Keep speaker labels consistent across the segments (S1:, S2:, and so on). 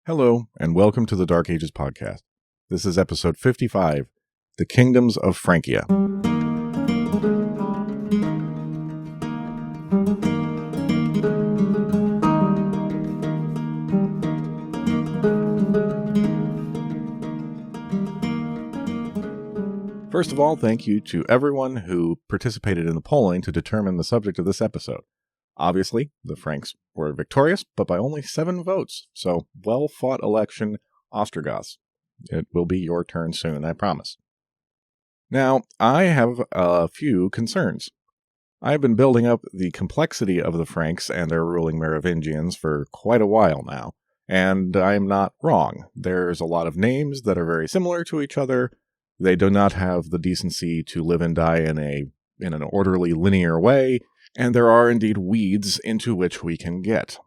S1: Hello, and welcome to the Dark Ages podcast. This is episode 55, The Kingdoms of Francia. First of all, thank you to everyone who participated in the polling to determine the subject of this episode. Obviously, the Franks were victorious, but by only 7 votes. So, well-fought election, Ostrogoths. It will be your turn soon, I promise. Now, I have a few concerns. I have been building up the complexity of the Franks and their ruling Merovingians for quite a while now, and I am not wrong. There's a lot of names that are very similar to each other. They do not have the decency to live and die in an orderly, linear way, and there are indeed weeds into which we can get.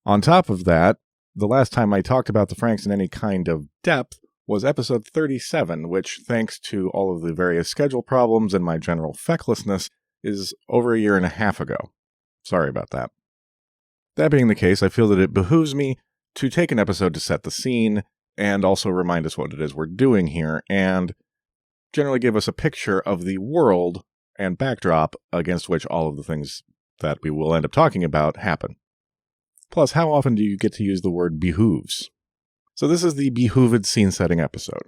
S1: On top of that, the last time I talked about the Franks in any kind of depth was episode 37, which, thanks to all of the various schedule problems and my general fecklessness, is over a year and a half ago. Sorry about that. That being the case, I feel that it behooves me to take an episode to set the scene and also remind us what it is we're doing here, and generally give us a picture of the world and backdrop against which all of the things that we will end up talking about happen. Plus, how often do you get to use the word behooves? So this is the behooved scene-setting episode.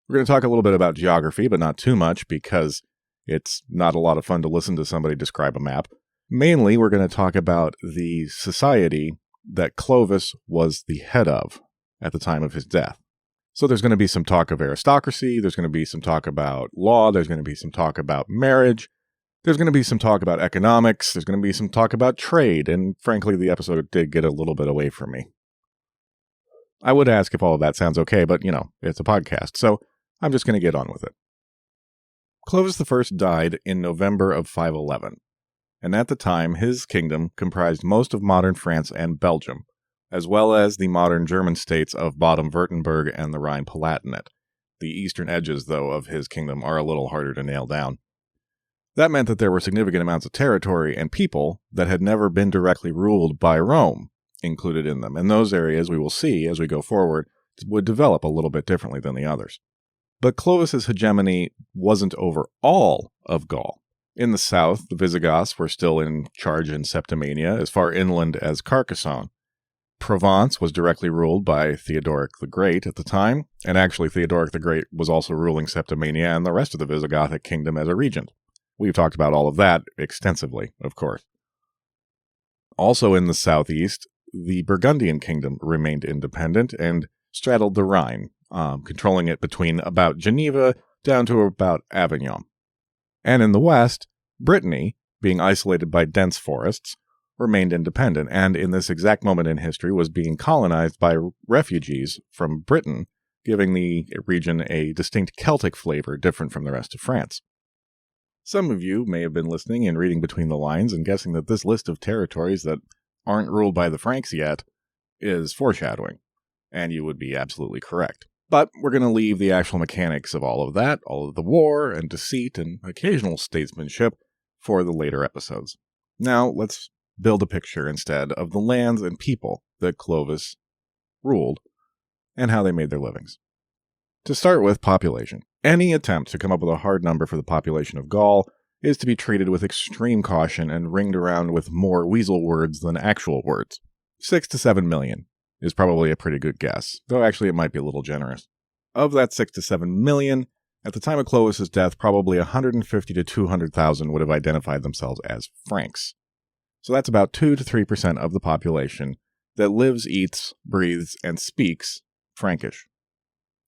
S1: We're going to talk a little bit about geography, but not too much, because it's not a lot of fun to listen to somebody describe a map. Mainly, we're going to talk about the society that Clovis was the head of at the time of his death. So there's going to be some talk of aristocracy, there's going to be some talk about law, there's going to be some talk about marriage, there's going to be some talk about economics, there's going to be some talk about trade, and frankly, the episode did get a little bit away from me. I would ask if all of that sounds okay, but, it's a podcast, so I'm just going to get on with it. Clovis I died in November of 511, and at the time, his kingdom comprised most of modern France and Belgium, as well as the modern German states of Baden-Württemberg and the Rhine-Palatinate. The eastern edges, though, of his kingdom are a little harder to nail down. That meant that there were significant amounts of territory and people that had never been directly ruled by Rome included in them, and those areas, we will see as we go forward, would develop a little bit differently than the others. But Clovis's hegemony wasn't over all of Gaul. In the south, the Visigoths were still in charge in Septimania, as far inland as Carcassonne. Provence was directly ruled by Theodoric the Great at the time, and actually Theodoric the Great was also ruling Septimania and the rest of the Visigothic kingdom as a regent. We've talked about all of that extensively, of course. Also in the southeast, the Burgundian kingdom remained independent and straddled the Rhine, controlling it between about Geneva down to about Avignon. And in the west, Brittany, being isolated by dense forests, remained independent, and in this exact moment in history was being colonized by refugees from Britain, giving the region a distinct Celtic flavor different from the rest of France. Some of you may have been listening and reading between the lines and guessing that this list of territories that aren't ruled by the Franks yet is foreshadowing, and you would be absolutely correct. But we're going to leave the actual mechanics of all of that, all of the war and deceit and occasional statesmanship, for the later episodes. Now, let's build a picture instead of the lands and people that Clovis ruled and how they made their livings. To start with, population. Any attempt to come up with a hard number for the population of Gaul is to be treated with extreme caution and ringed around with more weasel words than actual words. 6 to 7 million is probably a pretty good guess, though actually it might be a little generous. Of that 6 to 7 million, at the time of Clovis's death, probably 150 to 200,000 would have identified themselves as Franks. So that's about 2 to 3% of the population that lives, eats, breathes, and speaks Frankish.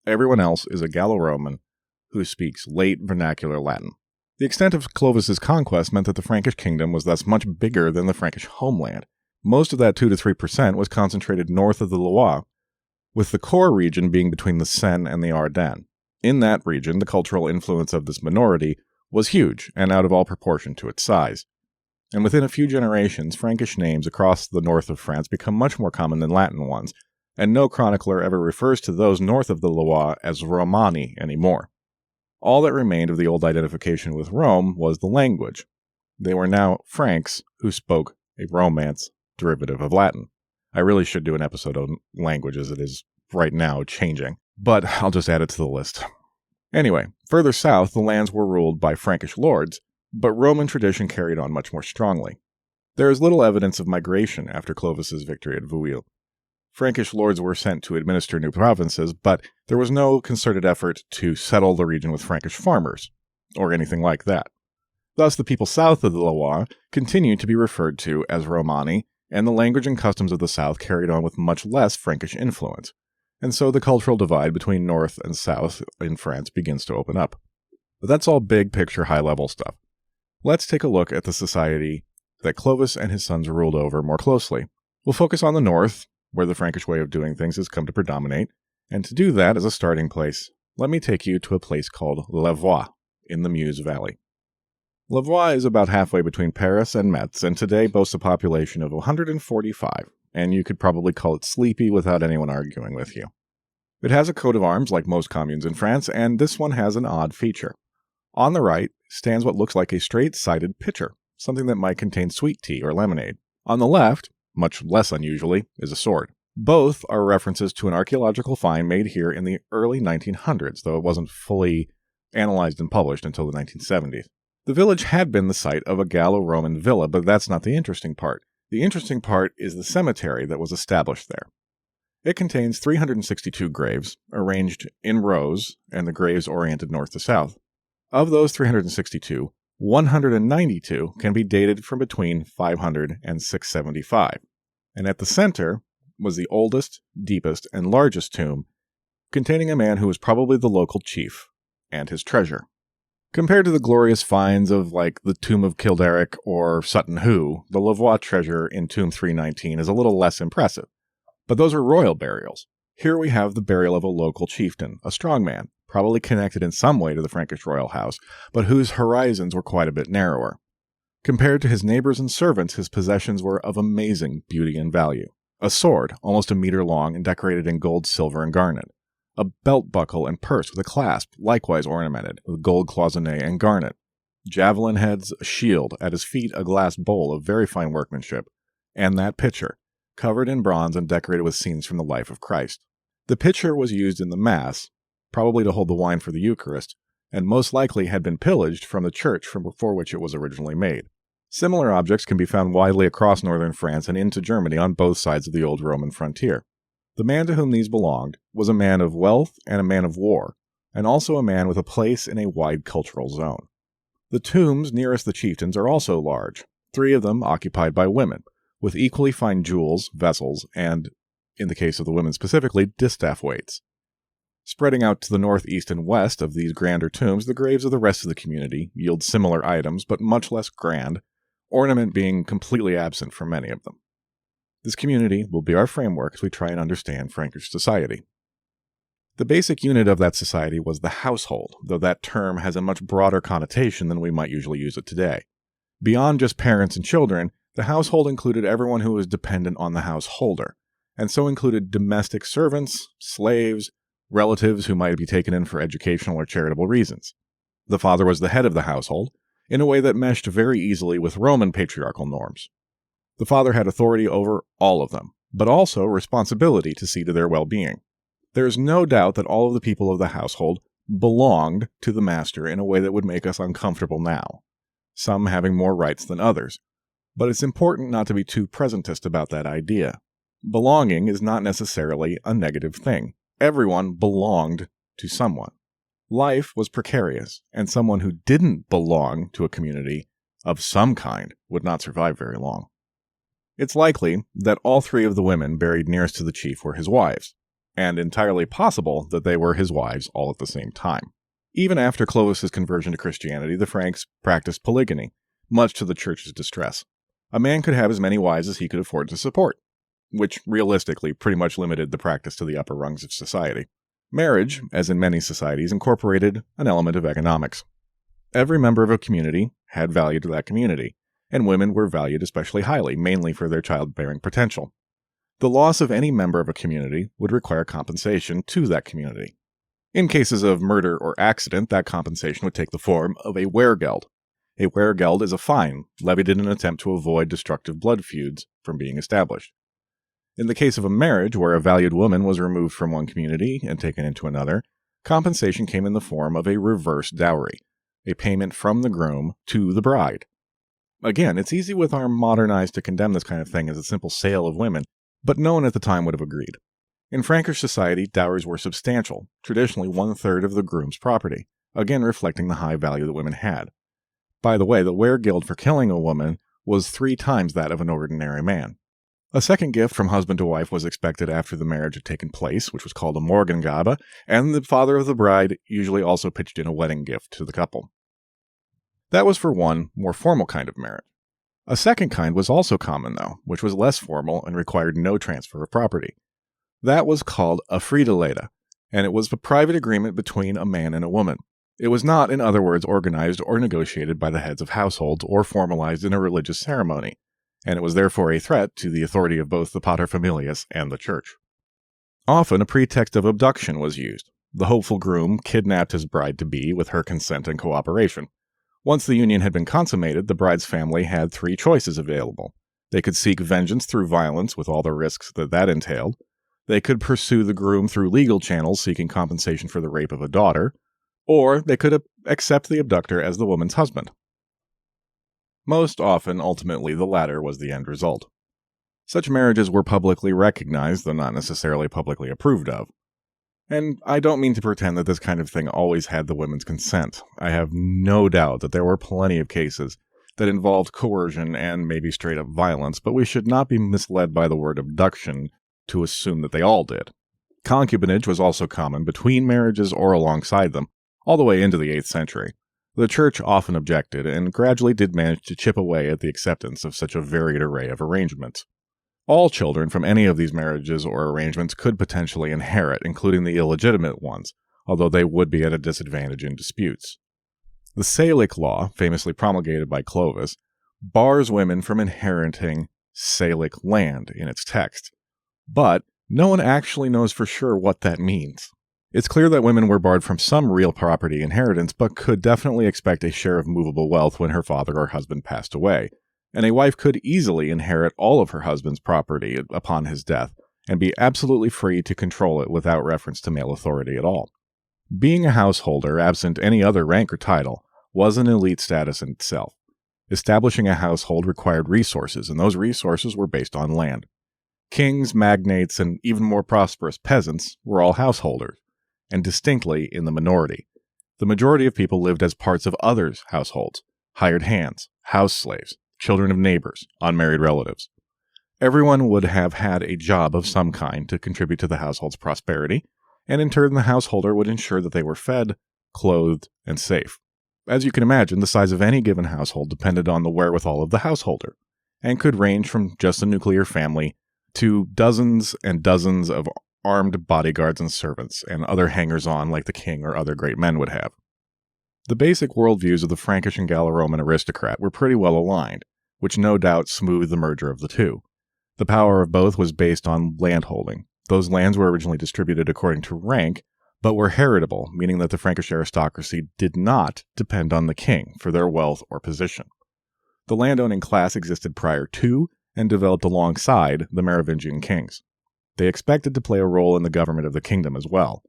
S1: Everyone else is a Gallo-Roman who speaks late vernacular Latin. The extent of Clovis's conquest meant that the Frankish kingdom was thus much bigger than the Frankish homeland. Most of that 2 to 3% was concentrated north of the Loire, with the core region being between the Seine and the Ardennes. In that region, the cultural influence of this minority was huge and out of all proportion to its size. And within a few generations, Frankish names across the north of France become much more common than Latin ones, and no chronicler ever refers to those north of the Loire as Romani anymore. All that remained of the old identification with Rome was the language. They were now Franks who spoke a Romance derivative of Latin. I really should do an episode on language as it is right now changing, but I'll just add it to the list. Anyway, further south, the lands were ruled by Frankish lords, but Roman tradition carried on much more strongly. There is little evidence of migration after Clovis's victory at Vouille. Frankish lords were sent to administer new provinces, but there was no concerted effort to settle the region with Frankish farmers, or anything like that. Thus, the people south of the Loire continued to be referred to as Romani, and the language and customs of the south carried on with much less Frankish influence, and so the cultural divide between north and south in France begins to open up. But that's all big picture, high-level stuff. Let's take a look at the society that Clovis and his sons ruled over more closely. We'll focus on the north, where the Frankish way of doing things has come to predominate, and to do that as a starting place, let me take you to a place called Lavois in the Meuse Valley. Lavois is about halfway between Paris and Metz, and today boasts a population of 145, and you could probably call it sleepy without anyone arguing with you. It has a coat of arms like most communes in France, and this one has an odd feature. On the right stands what looks like a straight-sided pitcher, something that might contain sweet tea or lemonade. On the left, much less unusually, is a sword. Both are references to an archaeological find made here in the early 1900s, though it wasn't fully analyzed and published until the 1970s. The village had been the site of a Gallo-Roman villa, but that's not the interesting part. The interesting part is the cemetery that was established there. It contains 362 graves, arranged in rows, and the graves oriented north to south. Of those 362, 192 can be dated from between 500 and 675. And at the center was the oldest, deepest, and largest tomb, containing a man who was probably the local chief and his treasure. Compared to the glorious finds of like the Tomb of Kildaric or Sutton Hoo, the Lavois treasure in Tomb 319 is a little less impressive. But those are royal burials. Here we have the burial of a local chieftain, a strongman, probably connected in some way to the Frankish royal house, but whose horizons were quite a bit narrower. Compared to his neighbors and servants, his possessions were of amazing beauty and value. A sword, almost a meter long and decorated in gold, silver, and garnet. A belt buckle and purse with a clasp, likewise ornamented with gold cloisonné and garnet. Javelin heads, a shield, at his feet a glass bowl of very fine workmanship, and that pitcher, covered in bronze and decorated with scenes from the life of Christ. The pitcher was used in the Mass, probably to hold the wine for the Eucharist, and most likely had been pillaged from the church for which it was originally made. Similar objects can be found widely across northern France and into Germany on both sides of the old Roman frontier. The man to whom these belonged was a man of wealth and a man of war, and also a man with a place in a wide cultural zone. The tombs nearest the chieftains are also large, 3 of them occupied by women, with equally fine jewels, vessels, and, in the case of the women specifically, distaff weights. Spreading out to the north, east, and west of these grander tombs, the graves of the rest of the community yield similar items, but much less grand, ornament being completely absent from many of them. This community will be our framework as we try and understand Frankish society. The basic unit of that society was the household, though that term has a much broader connotation than we might usually use it today. Beyond just parents and children, the household included everyone who was dependent on the householder, and so included domestic servants, slaves, relatives who might be taken in for educational or charitable reasons. The father was the head of the household, in a way that meshed very easily with Roman patriarchal norms. The father had authority over all of them, but also responsibility to see to their well-being. There is no doubt that all of the people of the household belonged to the master in a way that would make us uncomfortable now, some having more rights than others. But it's important not to be too presentist about that idea. Belonging is not necessarily a negative thing. Everyone belonged to someone. Life was precarious, and someone who didn't belong to a community of some kind would not survive very long. It's likely that all 3 of the women buried nearest to the chief were his wives, and entirely possible that they were his wives all at the same time. Even after Clovis's conversion to Christianity, the Franks practiced polygamy, much to the church's distress. A man could have as many wives as he could afford to support, which realistically pretty much limited the practice to the upper rungs of society. Marriage, as in many societies, incorporated an element of economics. Every member of a community had value to that community, and women were valued especially highly, mainly for their childbearing potential. The loss of any member of a community would require compensation to that community. In cases of murder or accident, that compensation would take the form of a wehrgeld. A wehrgeld is a fine levied in an attempt to avoid destructive blood feuds from being established. In the case of a marriage where a valued woman was removed from one community and taken into another, compensation came in the form of a reverse dowry, a payment from the groom to the bride. Again, it's easy with our modern eyes to condemn this kind of thing as a simple sale of women, but no one at the time would have agreed. In Frankish society, dowries were substantial, traditionally 1/3 of the groom's property, again reflecting the high value that women had. By the way, the weregild for killing a woman was 3 times that of an ordinary man. A second gift from husband to wife was expected after the marriage had taken place, which was called a Morgengabe, and the father of the bride usually also pitched in a wedding gift to the couple. That was for one, more formal kind of marriage. A second kind was also common, though, which was less formal and required no transfer of property. That was called a Friedelede, and it was a private agreement between a man and a woman. It was not, in other words, organized or negotiated by the heads of households or formalized in a religious ceremony, and it was therefore a threat to the authority of both the paterfamilias and the church. Often a pretext of abduction was used. The hopeful groom kidnapped his bride-to-be with her consent and cooperation. Once the union had been consummated, the bride's family had 3 choices available. They could seek vengeance through violence with all the risks that entailed. They could pursue the groom through legal channels seeking compensation for the rape of a daughter, or they could accept the abductor as the woman's husband. Most often, ultimately, the latter was the end result. Such marriages were publicly recognized, though not necessarily publicly approved of. And I don't mean to pretend that this kind of thing always had the women's consent. I have no doubt that there were plenty of cases that involved coercion and maybe straight-up violence, but we should not be misled by the word abduction to assume that they all did. Concubinage was also common between marriages or alongside them, all the way into the 8th century. The church often objected and gradually did manage to chip away at the acceptance of such a varied array of arrangements. All children from any of these marriages or arrangements could potentially inherit, including the illegitimate ones, although they would be at a disadvantage in disputes. The Salic law, famously promulgated by Clovis, bars women from inheriting Salic land in its text, but no one actually knows for sure what that means. It's clear that women were barred from some real property inheritance, but could definitely expect a share of movable wealth when her father or husband passed away, and a wife could easily inherit all of her husband's property upon his death and be absolutely free to control it without reference to male authority at all. Being a householder, absent any other rank or title, was an elite status in itself. Establishing a household required resources, and those resources were based on land. Kings, magnates, and even more prosperous peasants were all householders, and distinctly in the minority. The majority of people lived as parts of others' households, hired hands, house slaves, children of neighbors, unmarried relatives. Everyone would have had a job of some kind to contribute to the household's prosperity, and in turn the householder would ensure that they were fed, clothed, and safe. As you can imagine, the size of any given household depended on the wherewithal of the householder, and could range from just a nuclear family to dozens and dozens of armed bodyguards and servants, and other hangers-on like the king or other great men would have. The basic worldviews of the Frankish and Gallo-Roman aristocrat were pretty well aligned, which no doubt smoothed the merger of the two. The power of both was based on landholding. Those lands were originally distributed according to rank, but were heritable, meaning that the Frankish aristocracy did not depend on the king for their wealth or position. The landowning class existed prior to and developed alongside the Merovingian kings. They expected to play a role in the government of the kingdom as well.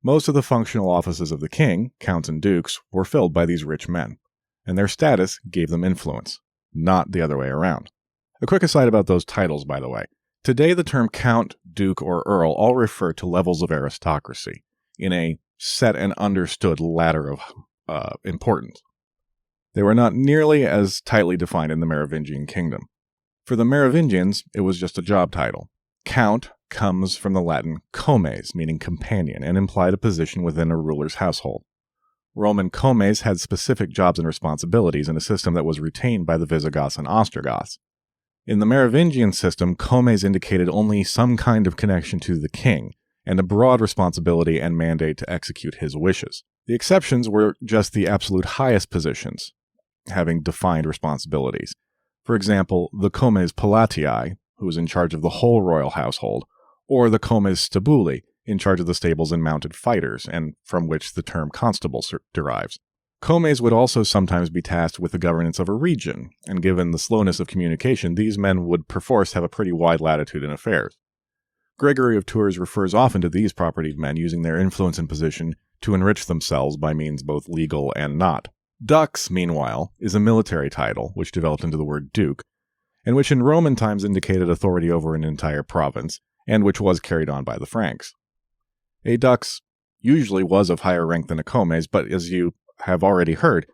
S1: Most of the functional offices of the king, counts and dukes, were filled by these rich men, and their status gave them influence, not the other way around. A quick aside about those titles, by the way. Today the term count, duke, or earl all refer to levels of aristocracy, in a set and understood ladder of importance. They were not nearly as tightly defined in the Merovingian kingdom. For the Merovingians, it was just a job title. Count comes from the Latin comes, meaning companion, and implied a position within a ruler's household. Roman comes had specific jobs and responsibilities in a system that was retained by the Visigoths and Ostrogoths. In the Merovingian system, comes indicated only some kind of connection to the king, and a broad responsibility and mandate to execute his wishes. The exceptions were just the absolute highest positions, having defined responsibilities. For example, the comes palatii, who was in charge of the whole royal household, or the comes stabuli, in charge of the stables and mounted fighters, and from which the term constable derives. Comes would also sometimes be tasked with the governance of a region, and given the slowness of communication, these men would perforce have a pretty wide latitude in affairs. Gregory of Tours refers often to these propertied men using their influence and position to enrich themselves by means both legal and not. Dux, meanwhile, is a military title, which developed into the word duke, and which in Roman times indicated authority over an entire province, and which was carried on by the Franks. A dux usually was of higher rank than a comes, but as you have already heard,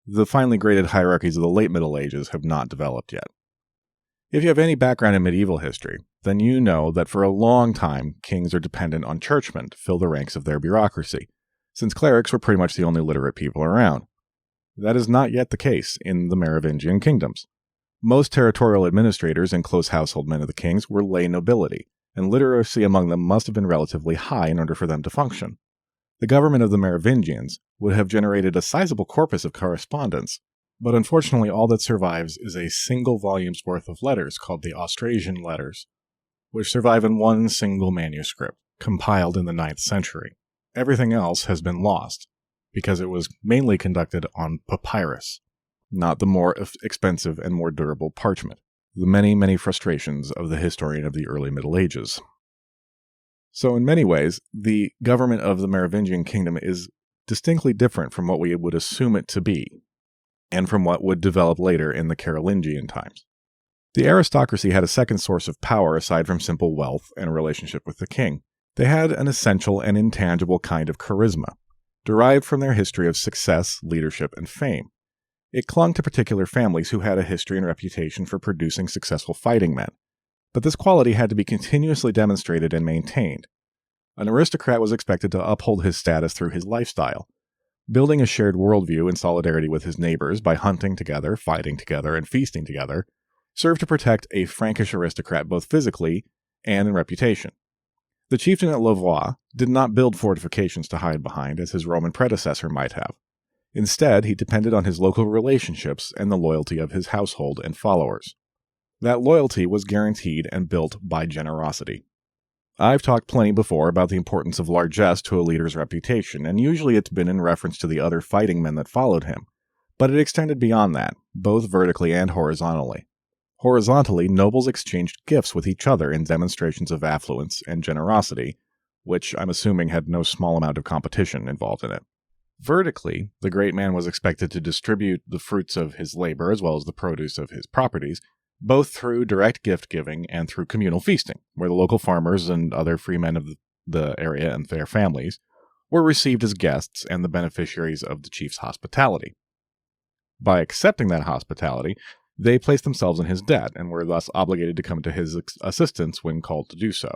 S1: the finely graded hierarchies of the late Middle Ages have not developed yet. If you have any background in medieval history, then you know that for a long time, kings are dependent on churchmen to fill the ranks of their bureaucracy, since clerics were pretty much the only literate people around. That is not yet the case in the Merovingian kingdoms. Most territorial administrators and close household men of the kings were lay nobility, and literacy among them must have been relatively high in order for them to function. The government of the Merovingians would have generated a sizable corpus of correspondence, but unfortunately all that survives is a single volume's worth of letters called the Austrasian Letters, which survive in one single manuscript, compiled in the 9th century. Everything else has been lost, because it was mainly conducted on papyrus, not the more expensive and more durable parchment. The many, many frustrations of the historian of the early Middle Ages. So in many ways, the government of the Merovingian kingdom is distinctly different from what we would assume it to be, and from what would develop later in the Carolingian times. The aristocracy had a second source of power aside from simple wealth and a relationship with the king. They had an essential and intangible kind of charisma, derived from their history of success, leadership, and fame. It clung to particular families who had a history and reputation for producing successful fighting men. But this quality had to be continuously demonstrated and maintained. An aristocrat was expected to uphold his status through his lifestyle, building a shared worldview in solidarity with his neighbors by hunting together, fighting together, and feasting together, served to protect a Frankish aristocrat both physically and in reputation. The chieftain at Louvois did not build fortifications to hide behind as his Roman predecessor might have. Instead, he depended on his local relationships and the loyalty of his household and followers. That loyalty was guaranteed and built by generosity. I've talked plenty before about the importance of largesse to a leader's reputation, and usually it's been in reference to the other fighting men that followed him, but it extended beyond that, both vertically and horizontally. Horizontally, nobles exchanged gifts with each other in demonstrations of affluence and generosity, which I'm assuming had no small amount of competition involved in it. Vertically, the great man was expected to distribute the fruits of his labor as well as the produce of his properties, both through direct gift-giving and through communal feasting, where the local farmers and other free men of the area and their families were received as guests and the beneficiaries of the chief's hospitality. By accepting that hospitality, they placed themselves in his debt and were thus obligated to come to his assistance when called to do so.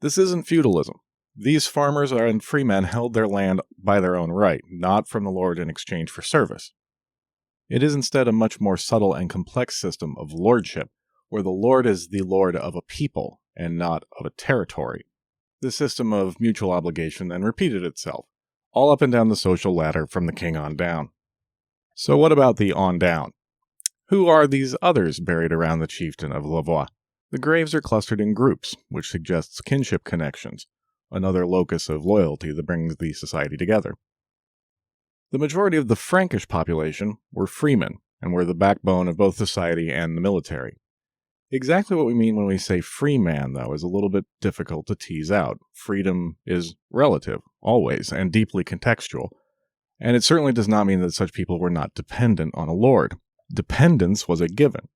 S1: This isn't feudalism. These farmers and free men held their land by their own right, not from the lord in exchange for service. It is instead a much more subtle and complex system of lordship, where the lord is the lord of a people and not of a territory. This system of mutual obligation then repeated itself, all up and down the social ladder from the king on down. So what about the on down? Who are these others buried around the chieftain of Louvois? The graves are clustered in groups, which suggests kinship connections, another locus of loyalty that brings the society together. The majority of the Frankish population were freemen, and were the backbone of both society and the military. Exactly what we mean when we say free man, though, is a little bit difficult to tease out. Freedom is relative, always, and deeply contextual, and it certainly does not mean that such people were not dependent on a lord. Dependence was a given.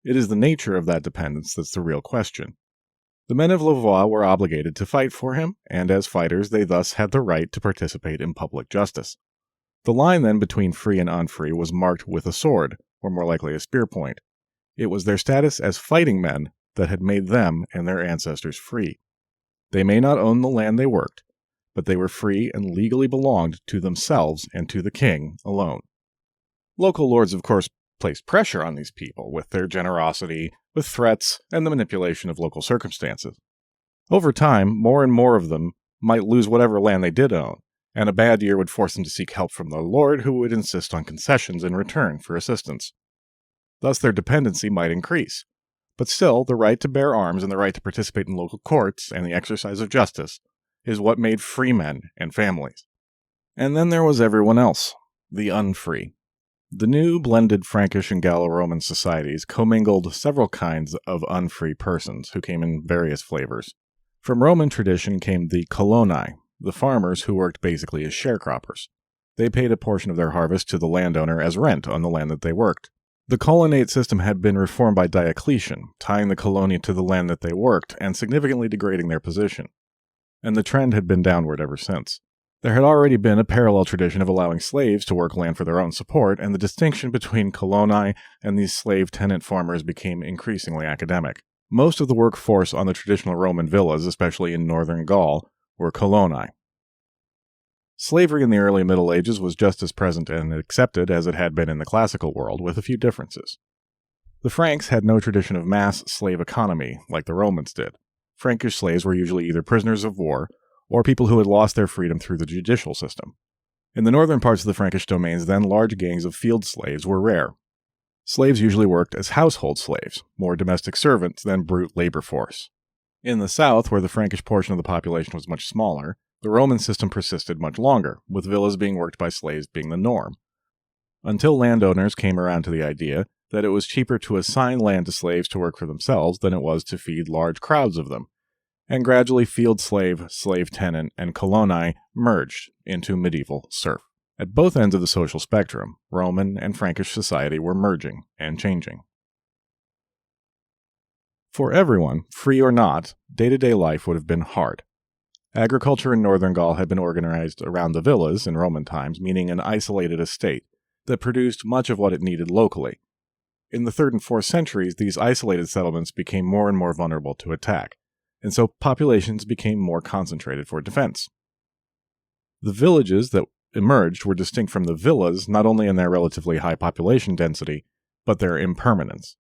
S1: It is the nature of that dependence that's the real question. The men of Louvois were obligated to fight for him, and as fighters they thus had the right to participate in public justice. The line then between free and unfree was marked with a sword, or more likely a spear point. It was their status as fighting men that had made them and their ancestors free. They may not own the land they worked, but they were free and legally belonged to themselves and to the king alone. Local lords, of course, placed pressure on these people with their generosity, with threats, and the manipulation of local circumstances. Over time, more and more of them might lose whatever land they did own, and a bad year would force them to seek help from the lord, who would insist on concessions in return for assistance. Thus their dependency might increase. But still, the right to bear arms and the right to participate in local courts and the exercise of justice is what made free men and families. And then there was everyone else. The unfree. The new blended Frankish and Gallo-Roman societies commingled several kinds of unfree persons who came in various flavors. From Roman tradition came the coloni, the farmers who worked basically as sharecroppers. They paid a portion of their harvest to the landowner as rent on the land that they worked. The colonate system had been reformed by Diocletian, tying the coloni to the land that they worked and significantly degrading their position. And the trend had been downward ever since. There had already been a parallel tradition of allowing slaves to work land for their own support, and the distinction between coloni and these slave tenant farmers became increasingly academic. Most of the workforce on the traditional Roman villas, especially in northern Gaul, were coloni. Slavery in the early Middle Ages was just as present and accepted as it had been in the classical world, with a few differences. The Franks had no tradition of mass slave economy like the Romans did. Frankish slaves were usually either prisoners of war or people who had lost their freedom through the judicial system. In the northern parts of the Frankish domains, then, large gangs of field slaves were rare. Slaves usually worked as household slaves, more domestic servants than brute labor force. In the south, where the Frankish portion of the population was much smaller, the Roman system persisted much longer, with villas being worked by slaves being the norm, until landowners came around to the idea that it was cheaper to assign land to slaves to work for themselves than it was to feed large crowds of them, and gradually field slave, slave tenant, and coloni merged into medieval serf. At both ends of the social spectrum, Roman and Frankish society were merging and changing. For everyone, free or not, day-to-day life would have been hard. Agriculture in northern Gaul had been organized around the villas in Roman times, meaning an isolated estate that produced much of what it needed locally. In the 3rd and 4th centuries, these isolated settlements became more and more vulnerable to attack, and so populations became more concentrated for defense. The villages that emerged were distinct from the villas not only in their relatively high population density, but their impermanence.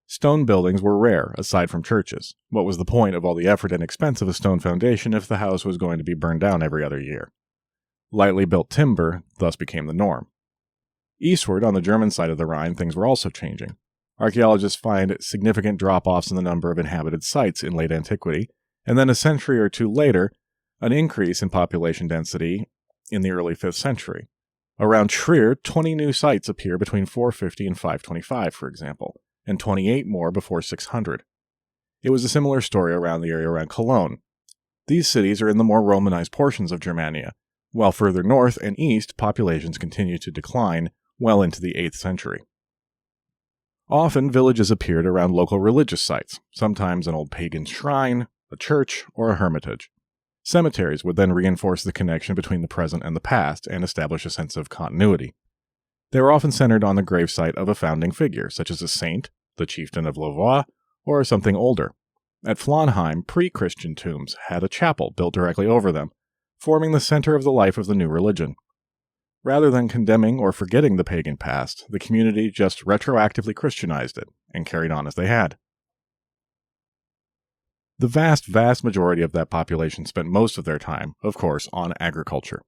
S1: Stone buildings were rare, aside from churches. What was the point of all the effort and expense of a stone foundation if the house was going to be burned down every other year? Lightly built timber thus became the norm. Eastward, on the German side of the Rhine, things were also changing. Archaeologists find significant drop-offs in the number of inhabited sites in late antiquity, and then a century or two later, an increase in population density in the early 5th century. Around Trier, 20 new sites appear between 450 and 525, for example, and 28 more before 600. It was a similar story around the area around Cologne. These cities are in the more Romanized portions of Germania, while further north and east, populations continue to decline well into the 8th century. Often, villages appeared around local religious sites, sometimes an old pagan shrine, a church, or a hermitage. Cemeteries would then reinforce the connection between the present and the past and establish a sense of continuity. They were often centered on the gravesite of a founding figure, such as a saint, the chieftain of Louvois, or something older. At Flaunheim, pre-Christian tombs had a chapel built directly over them, forming the center of the life of the new religion. Rather than condemning or forgetting the pagan past, the community just retroactively Christianized it and carried on as they had. The vast majority of that population spent most of their time, of course, on agriculture.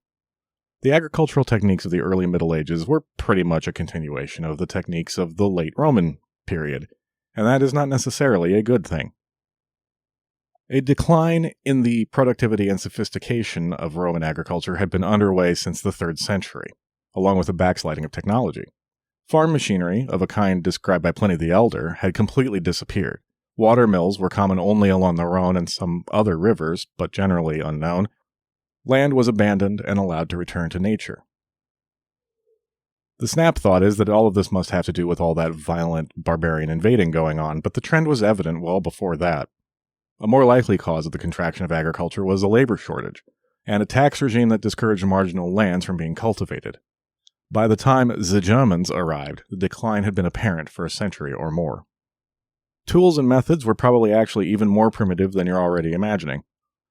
S1: The agricultural techniques of the early Middle Ages were pretty much a continuation of the techniques of the late Roman period, and that is not necessarily a good thing. A decline in the productivity and sophistication of Roman agriculture had been underway since the 3rd century, along with a backsliding of technology. Farm machinery, of a kind described by Pliny the Elder, had completely disappeared. Water mills were common only along the Rhone and some other rivers, but generally unknown. Land was abandoned and allowed to return to nature. The snap thought is that all of this must have to do with all that violent barbarian invading going on, but the trend was evident well before that. A more likely cause of the contraction of agriculture was a labor shortage, and a tax regime that discouraged marginal lands from being cultivated. By the time the Germans arrived, the decline had been apparent for a century or more. Tools and methods were probably actually even more primitive than you're already imagining.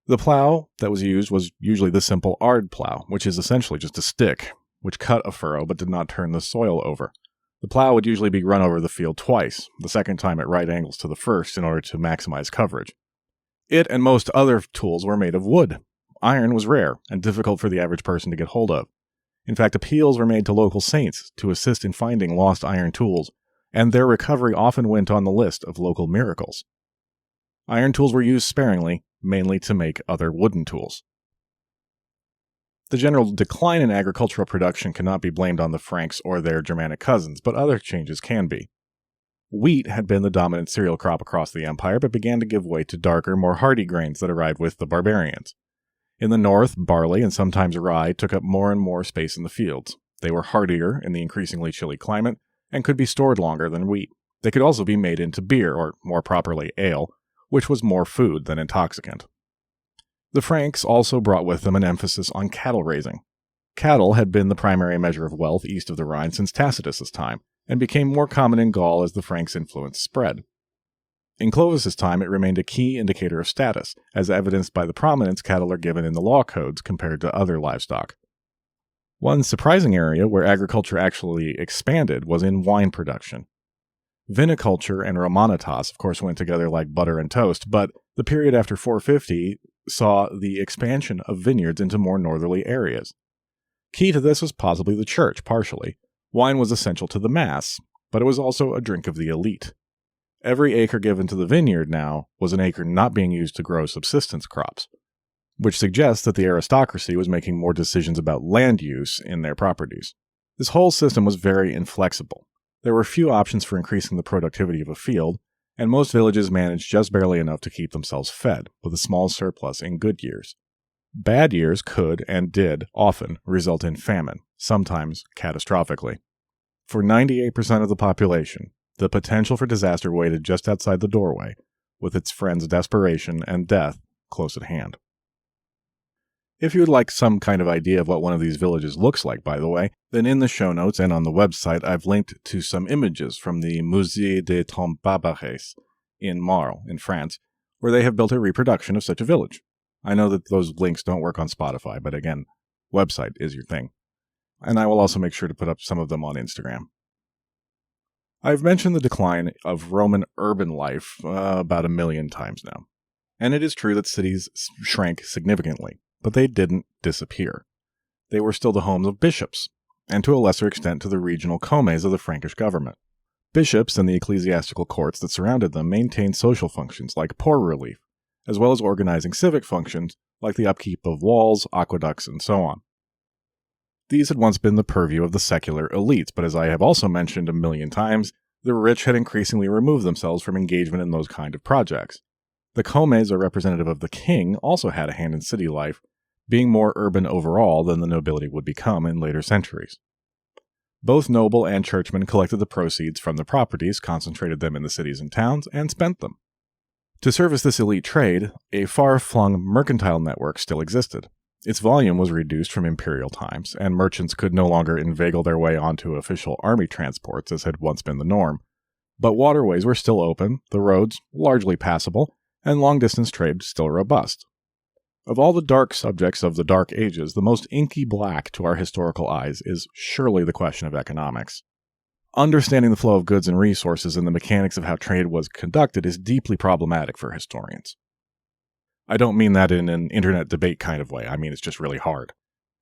S1: The plow that was used was usually the simple ard plow, which is essentially just a stick, which cut a furrow but did not turn the soil over. The plow would usually be run over the field twice, the second time at right angles to the first in order to maximize coverage. It and most other tools were made of wood. Iron was rare and difficult for the average person to get hold of. In fact, appeals were made to local saints to assist in finding lost iron tools, and their recovery often went on the list of local miracles. Iron tools were used sparingly, mainly to make other wooden tools. The general decline in agricultural production cannot be blamed on the Franks or their Germanic cousins, but other changes can be. Wheat had been the dominant cereal crop across the empire, but began to give way to darker, more hardy grains that arrived with the barbarians. In the north, barley and sometimes rye took up more and more space in the fields. They were hardier in the increasingly chilly climate and could be stored longer than wheat. They could also be made into beer, or more properly, ale, which was more food than intoxicant. The Franks also brought with them an emphasis on cattle raising. Cattle had been the primary measure of wealth east of the Rhine since Tacitus's time, and became more common in Gaul as the Franks' influence spread. In Clovis's time, it remained a key indicator of status, as evidenced by the prominence cattle are given in the law codes compared to other livestock. One surprising area where agriculture actually expanded was in wine production. Viniculture and Romanitas, of course, went together like butter and toast, but the period after 450 saw the expansion of vineyards into more northerly areas. Key to this was possibly the church, partially. Wine was essential to the mass, but it was also a drink of the elite. Every acre given to the vineyard now was an acre not being used to grow subsistence crops, which suggests that the aristocracy was making more decisions about land use in their properties. This whole system was very inflexible. There were few options for increasing the productivity of a field, and most villages managed just barely enough to keep themselves fed, with a small surplus in good years. Bad years could, and did, often result in famine, sometimes catastrophically. For 98% of the population, the potential for disaster waited just outside the doorway, with its friends' desperation and death close at hand. If you would like some kind of idea of what one of these villages looks like, by the way, then in the show notes and on the website I've linked to some images from the Musée des Tombes Barbares in Marle, in France, where they have built a reproduction of such a village. I know that those links don't work on Spotify, but again, website is your thing. And I will also make sure to put up some of them on Instagram. I've mentioned the decline of Roman urban life about 1 million times now. And it is true that cities shrank significantly, but they didn't disappear. They were still the homes of bishops, and to a lesser extent to the regional comes of the Frankish government. Bishops and the ecclesiastical courts that surrounded them maintained social functions like poor relief, as well as organizing civic functions like the upkeep of walls, aqueducts, and so on. These had once been the purview of the secular elites, but as I have also mentioned 1 million times, the rich had increasingly removed themselves from engagement in those kind of projects. The comes, a representative of the king, also had a hand in city life, being more urban overall than the nobility would become in later centuries. Both noble and churchmen collected the proceeds from the properties, concentrated them in the cities and towns, and spent them. To service this elite trade, a far-flung mercantile network still existed. Its volume was reduced from imperial times, and merchants could no longer inveigle their way onto official army transports as had once been the norm. But waterways were still open, the roads largely passable, and long-distance trade still robust. Of all the dark subjects of the Dark Ages, the most inky black to our historical eyes is surely the question of economics. Understanding the flow of goods and resources and the mechanics of how trade was conducted is deeply problematic for historians. I don't mean that in an internet debate kind of way, I mean it's just really hard.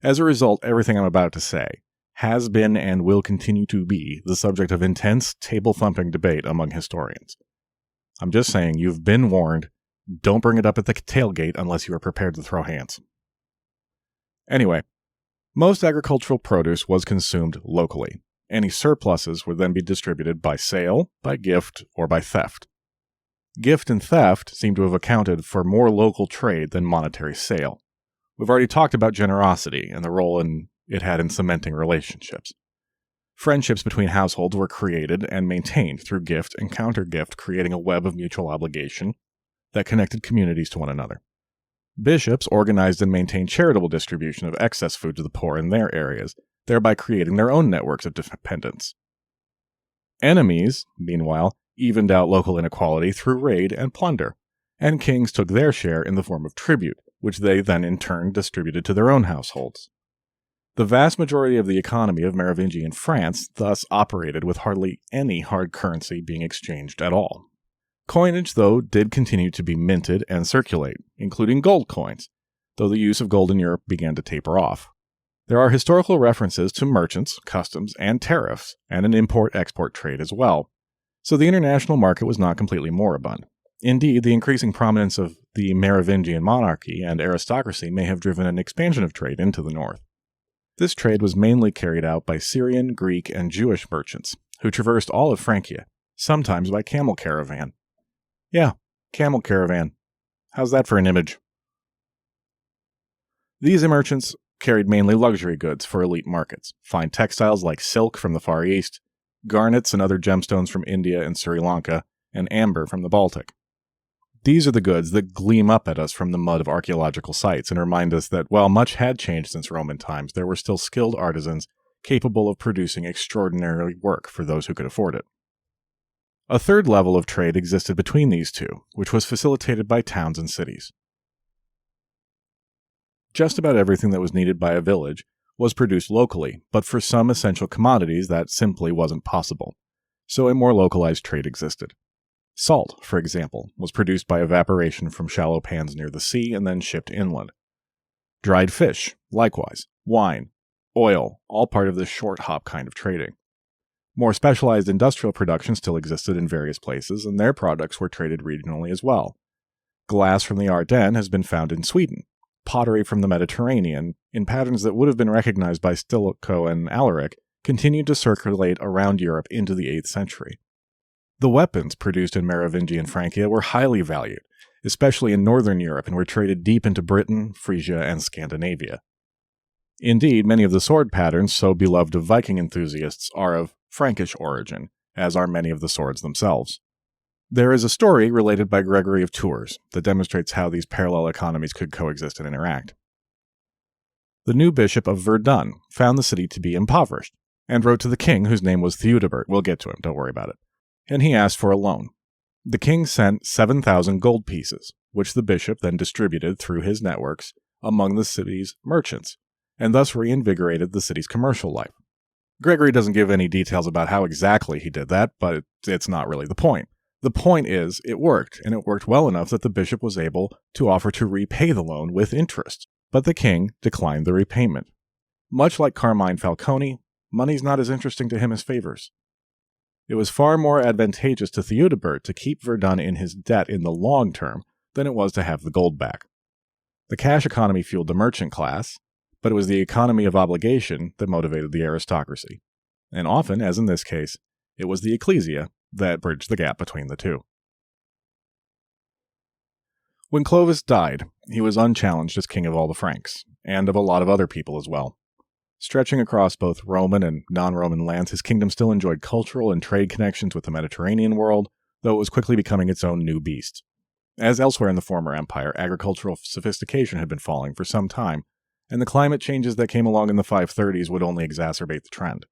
S1: As a result, everything I'm about to say has been and will continue to be the subject of intense, table-thumping debate among historians. I'm just saying, you've been warned. Don't bring it up at the tailgate unless you are prepared to throw hands. Anyway, most agricultural produce was consumed locally. Any surpluses would then be distributed by sale, by gift, or by theft. Gift and theft seem to have accounted for more local trade than monetary sale. We've already talked about generosity and the role it had in cementing relationships. Friendships between households were created and maintained through gift and counter-gift, creating a web of mutual obligation that connected communities to one another. Bishops organized and maintained charitable distribution of excess food to the poor in their areas, thereby creating their own networks of dependence. Enemies, meanwhile, evened out local inequality through raid and plunder, and kings took their share in the form of tribute, which they then in turn distributed to their own households. The vast majority of the economy of Merovingian France thus operated with hardly any hard currency being exchanged at all. Coinage, though, did continue to be minted and circulate, including gold coins, though the use of gold in Europe began to taper off. There are historical references to merchants, customs, and tariffs, and an import-export trade as well, so the international market was not completely moribund. Indeed, the increasing prominence of the Merovingian monarchy and aristocracy may have driven an expansion of trade into the north. This trade was mainly carried out by Syrian, Greek, and Jewish merchants, who traversed all of Francia, sometimes by camel caravan. Yeah, camel caravan. How's that for an image? These merchants carried mainly luxury goods for elite markets, fine textiles like silk from the Far East, garnets and other gemstones from India and Sri Lanka, and amber from the Baltic. These are the goods that gleam up at us from the mud of archaeological sites and remind us that while much had changed since Roman times, there were still skilled artisans capable of producing extraordinary work for those who could afford it. A third level of trade existed between these two, which was facilitated by towns and cities. Just about everything that was needed by a village was produced locally, but for some essential commodities that simply wasn't possible, so a more localized trade existed. Salt, for example, was produced by evaporation from shallow pans near the sea and then shipped inland. Dried fish, likewise, wine, oil, all part of this short hop kind of trading. More specialized industrial production still existed in various places, and their products were traded regionally as well. Glass from the Ardennes has been found in Sweden, pottery from the Mediterranean, in patterns that would have been recognized by Stilicho and Alaric, continued to circulate around Europe into the 8th century. The weapons produced in Merovingian Francia were highly valued, especially in northern Europe, and were traded deep into Britain, Frisia, and Scandinavia. Indeed, many of the sword patterns so beloved of Viking enthusiasts are of Frankish origin, as are many of the swords themselves. There is a story related by Gregory of Tours that demonstrates how these parallel economies could coexist and interact. The new bishop of Verdun found the city to be impoverished, and wrote to the king, whose name was Theudebert. We'll get to him, don't worry about it. And he asked for a loan. The king sent 7,000 gold pieces, which the bishop then distributed through his networks among the city's merchants, and thus reinvigorated the city's commercial life. Gregory doesn't give any details about how exactly he did that, but it's not really the point. The point is, it worked, and it worked well enough that the bishop was able to offer to repay the loan with interest, but the king declined the repayment. Much like Carmine Falcone, money's not as interesting to him as favors. It was far more advantageous to Theudebert to keep Verdun in his debt in the long term than it was to have the gold back. The cash economy fueled the merchant class, but it was the economy of obligation that motivated the aristocracy. And often, as in this case, it was the ecclesia that bridged the gap between the two. When Clovis died, he was unchallenged as king of all the Franks, and of a lot of other people as well. Stretching across both Roman and non-Roman lands, his kingdom still enjoyed cultural and trade connections with the Mediterranean world, though it was quickly becoming its own new beast. As elsewhere in the former empire, agricultural sophistication had been falling for some time, and the climate changes that came along in the 530s would only exacerbate the trend.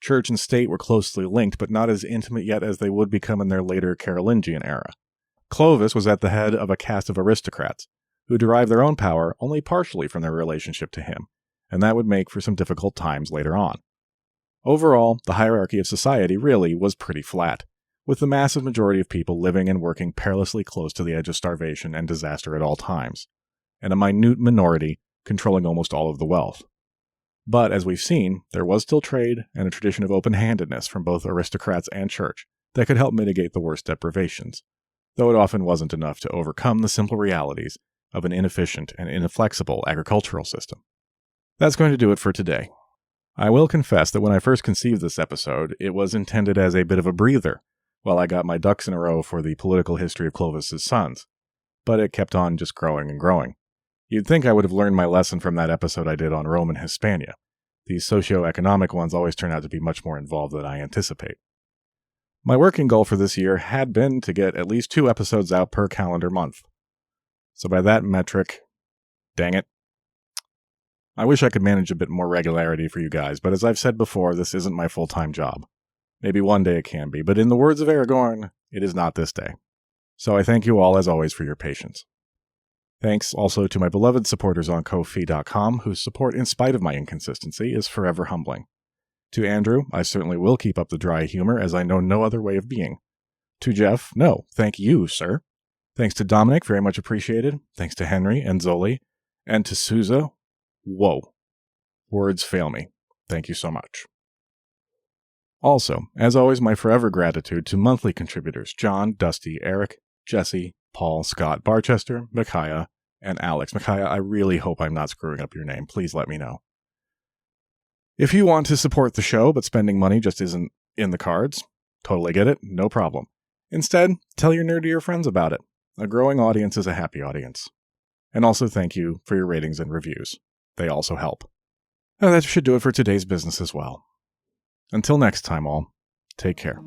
S1: Church and state were closely linked, but not as intimate yet as they would become in their later Carolingian era. Clovis was at the head of a caste of aristocrats, who derived their own power only partially from their relationship to him, and that would make for some difficult times later on. Overall, the hierarchy of society really was pretty flat, with the massive majority of people living and working perilously close to the edge of starvation and disaster at all times, and a minute minority controlling almost all of the wealth. But, as we've seen, there was still trade and a tradition of open-handedness from both aristocrats and church that could help mitigate the worst deprivations, though it often wasn't enough to overcome the simple realities of an inefficient and inflexible agricultural system. That's going to do it for today. I will confess that when I first conceived this episode, it was intended as a bit of a breather, while I got my ducks in a row for the political history of Clovis's sons, but it kept on just growing and growing. You'd think I would have learned my lesson from that episode I did on Rome and Hispania. These socio-economic ones always turn out to be much more involved than I anticipate. My working goal for this year had been to get at least 2 episodes out per calendar month. So by that metric, dang it. I wish I could manage a bit more regularity for you guys, but as I've said before, this isn't my full-time job. Maybe one day it can be, but in the words of Aragorn, it is not this day. So I thank you all, as always, for your patience. Thanks also to my beloved supporters on Ko-fi.com, whose support, in spite of my inconsistency, is forever humbling. To Andrew, I certainly will keep up the dry humor, as I know no other way of being. To Jeff, no, thank you, sir. Thanks to Dominic, very much appreciated. Thanks to Henry and Zoli. And to Souza, whoa. Words fail me. Thank you so much. Also, as always, my forever gratitude to monthly contributors John, Dusty, Eric, Jesse, Paul, Scott, Barchester, Micaiah, and Alex. Micaiah, I really hope I'm not screwing up your name. Please let me know. If you want to support the show, but spending money just isn't in the cards, totally get it, no problem. Instead, tell your nerdier friends about it. A growing audience is a happy audience. And also thank you for your ratings and reviews. They also help. And that should do it for today's business as well. Until next time, all, take care.